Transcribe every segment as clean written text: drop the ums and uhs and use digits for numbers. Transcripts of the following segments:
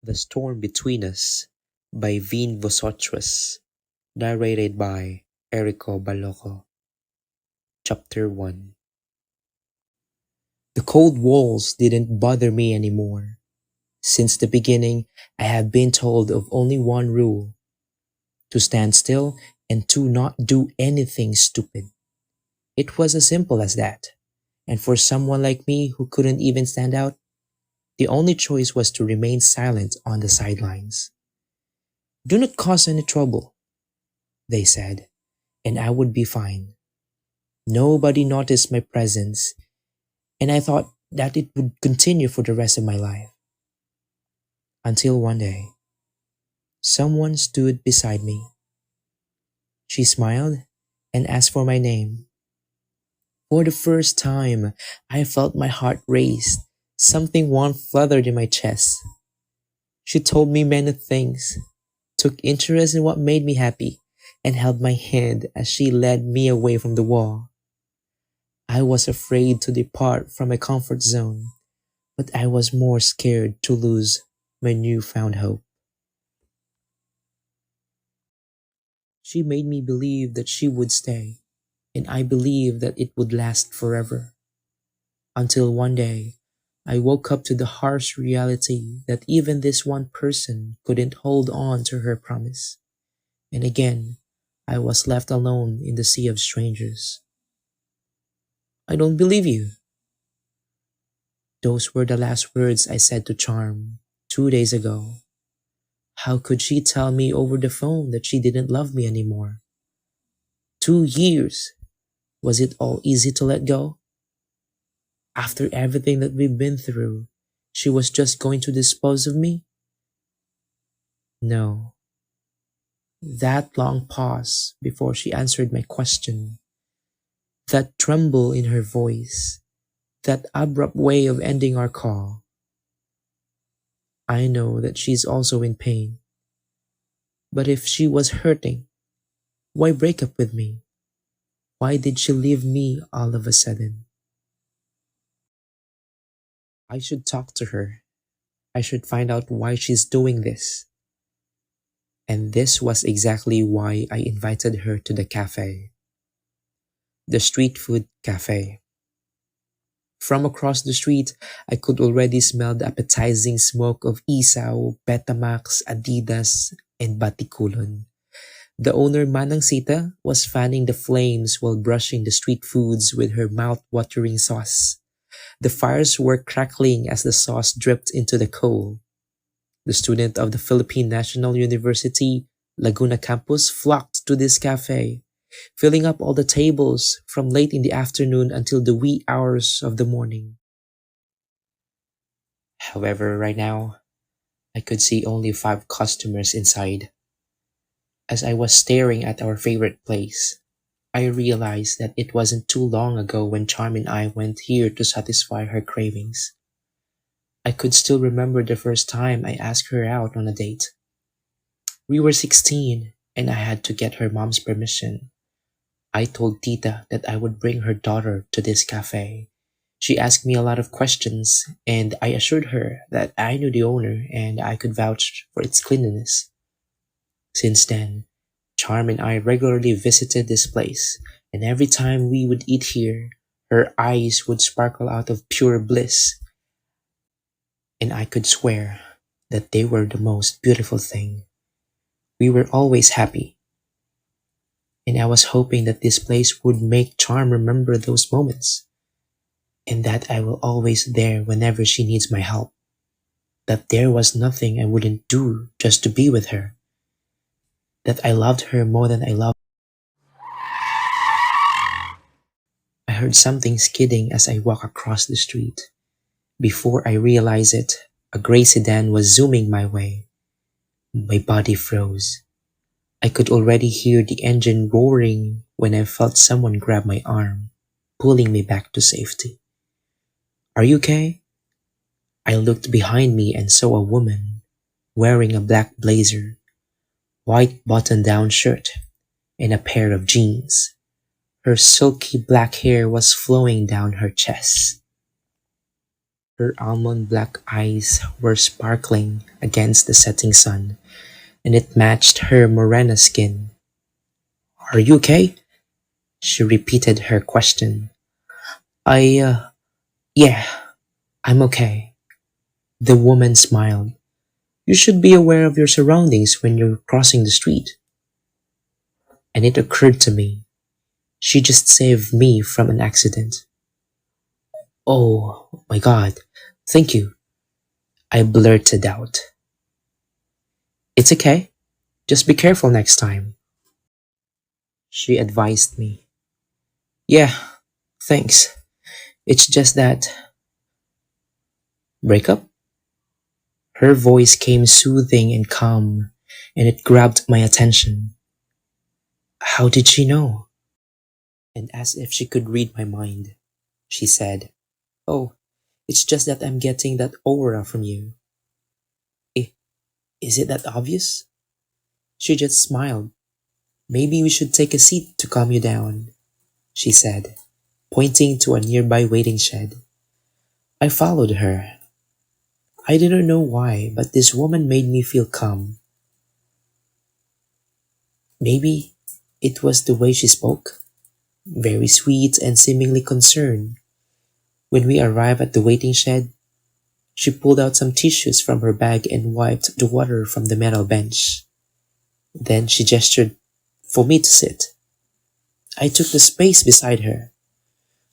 The Storm Between Us by Vosotros, narrated by Erico Baloco. Chapter 1. The cold walls didn't bother me anymore. Since the beginning, I had been told of only one rule: to stand still and to not do anything stupid. It was as simple as that. And for someone like me who couldn't even stand out, the only choice was to remain silent on the sidelines. Do not cause any trouble, they said, and I would be fine. Nobody noticed my presence, and I thought that it would continue for the rest of my life. Until one day, someone stood beside me. She smiled and asked for my name. For the first time, I felt my heart race. Something warm fluttered in my chest. She told me many things, took interest in what made me happy, and held my hand as she led me away from the wall. I was afraid to depart from my comfort zone, but I was more scared to lose my newfound hope. She made me believe that she would stay, and I believed that it would last forever. Until one day, I woke up to the harsh reality that even this one person couldn't hold on to her promise. And again, I was left alone in the sea of strangers. I don't believe you. Those were the last words I said to Charm 2 days ago. How could she tell me over the phone that she didn't love me anymore? 2 years. Was it all easy to let go? After everything that we've been through, she was just going to dispose of me? No. That long pause before she answered my question, that tremble in her voice, that abrupt way of ending our call. I know that she's also in pain. But if she was hurting, why break up with me? Why did she leave me all of a sudden? I should talk to her. I should find out why she's doing this. And this was exactly why I invited her to the cafe. The street food cafe. From across the street, I could already smell the appetizing smoke of isaw, Betamax, Adidas, and Batikulon. The owner, Manang Sita, was fanning the flames while brushing the street foods with her mouth-watering sauce. The fires were crackling as the sauce dripped into the coal. The student of the Philippine National University, Laguna campus flocked to this cafe, filling up all the tables from late in the afternoon until the wee hours of the morning. However, right now, I could see only 5 customers inside. As I was staring at our favorite place, I realized that it wasn't too long ago when Charm and I went here to satisfy her cravings. I could still remember the first time I asked her out on a date. We were 16, and I had to get her mom's permission. I told Tita that I would bring her daughter to this cafe. She asked me a lot of questions, and I assured her that I knew the owner and I could vouch for its cleanliness. Since then, Charm and I regularly visited this place, and every time we would eat here, her eyes would sparkle out of pure bliss, and I could swear that they were the most beautiful thing. We were always happy, and I was hoping that this place would make Charm remember those moments, and that I will always there whenever she needs my help, that there was nothing I wouldn't do just to be with her, that I loved her more than I loved. I heard something skidding as I walked across the street. Before I realized it, a gray sedan was zooming my way. My body froze. I could already hear the engine roaring when I felt someone grab my arm, pulling me back to safety. Are you okay? I looked behind me and saw a woman wearing a black blazer, white button-down shirt, and a pair of jeans. Her silky black hair was flowing down her chest. Her almond black eyes were sparkling against the setting sun, and it matched her morena skin. Are you okay? She repeated her question. I, yeah, I'm okay. The woman smiled. You should be aware of your surroundings when you're crossing the street. And it occurred to me, she just saved me from an accident. Oh my god, thank you, I blurted out. It's okay, just be careful next time, she advised me. Yeah, thanks. It's just that. Breakup? Her voice came soothing and calm, and it grabbed my attention. How did she know? And as if she could read my mind, she said, Oh, it's just that I'm getting that aura from you. Eh, is it that obvious? She just smiled. Maybe we should take a seat to calm you down, she said, pointing to a nearby waiting shed. I followed her. I didn't know why, but this woman made me feel calm. Maybe it was the way she spoke, very sweet and seemingly concerned. When we arrived at the waiting shed, she pulled out some tissues from her bag and wiped the water from the metal bench. Then she gestured for me to sit. I took the space beside her.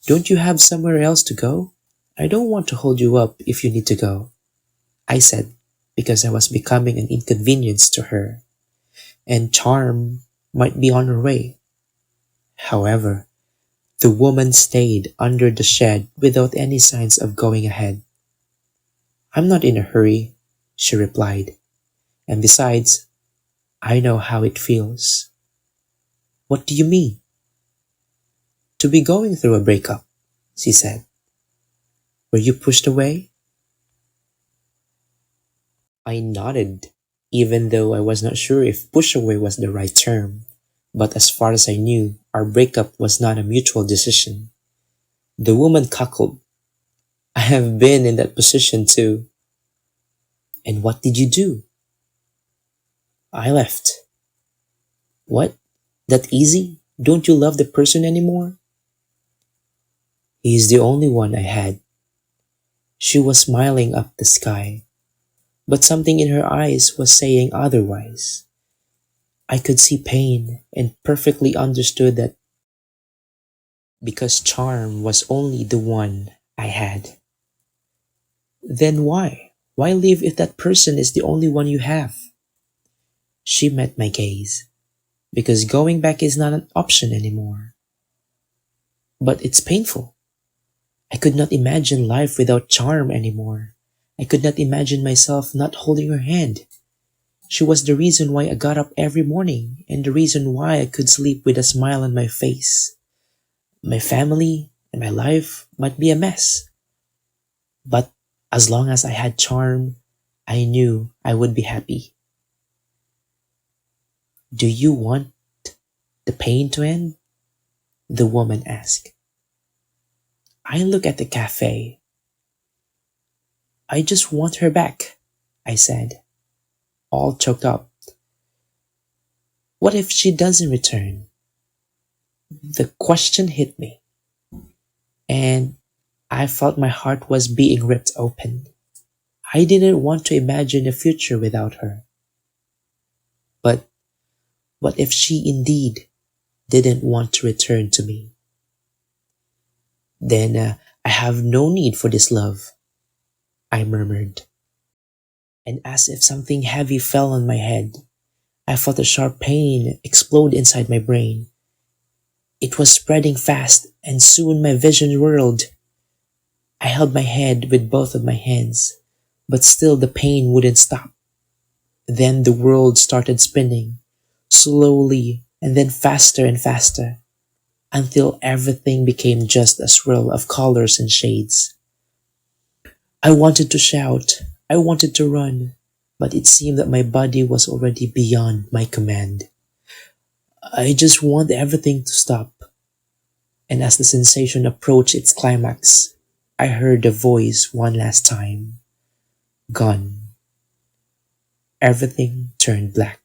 Don't you have somewhere else to go? I don't want to hold you up if you need to go, I said, because I was becoming an inconvenience to her, and Charm might be on her way. However, the woman stayed under the shed without any signs of going ahead. I'm not in a hurry, she replied, and besides, I know how it feels. What do you mean? To be going through a breakup, she said. Were you pushed away? I nodded, even though I was not sure if push away was the right term. But as far as I knew, our breakup was not a mutual decision. The woman cackled. I have been in that position too. And what did you do? I left. What? That easy? Don't you love the person anymore? He is the only one I had. She was smiling up the sky, but something in her eyes was saying otherwise. I could see pain and perfectly understood that because Charm was only the one I had. Then why? Why leave if that person is the only one you have? She met my gaze, because going back is not an option anymore. But it's painful. I could not imagine life without Charm anymore. I could not imagine myself not holding her hand. She was the reason why I got up every morning and the reason why I could sleep with a smile on my face. My family and my life might be a mess, but as long as I had Charm, I knew I would be happy. Do you want the pain to end? The woman asked. I looked at the cafe. I just want her back, I said, all choked up. What if she doesn't return? The question hit me, and I felt my heart was being ripped open. I didn't want to imagine a future without her. But what if she indeed didn't want to return to me? Then I have no need for this love, I murmured. And as if something heavy fell on my head, I felt a sharp pain explode inside my brain. It was spreading fast, and soon my vision whirled. I held my head with both of my hands, but still the pain wouldn't stop. Then the world started spinning, slowly and then faster and faster, until everything became just a swirl of colors and shades. I wanted to shout, I wanted to run, but it seemed that my body was already beyond my command. I just want everything to stop. And as the sensation approached its climax, I heard the voice one last time. Gone. Everything turned black.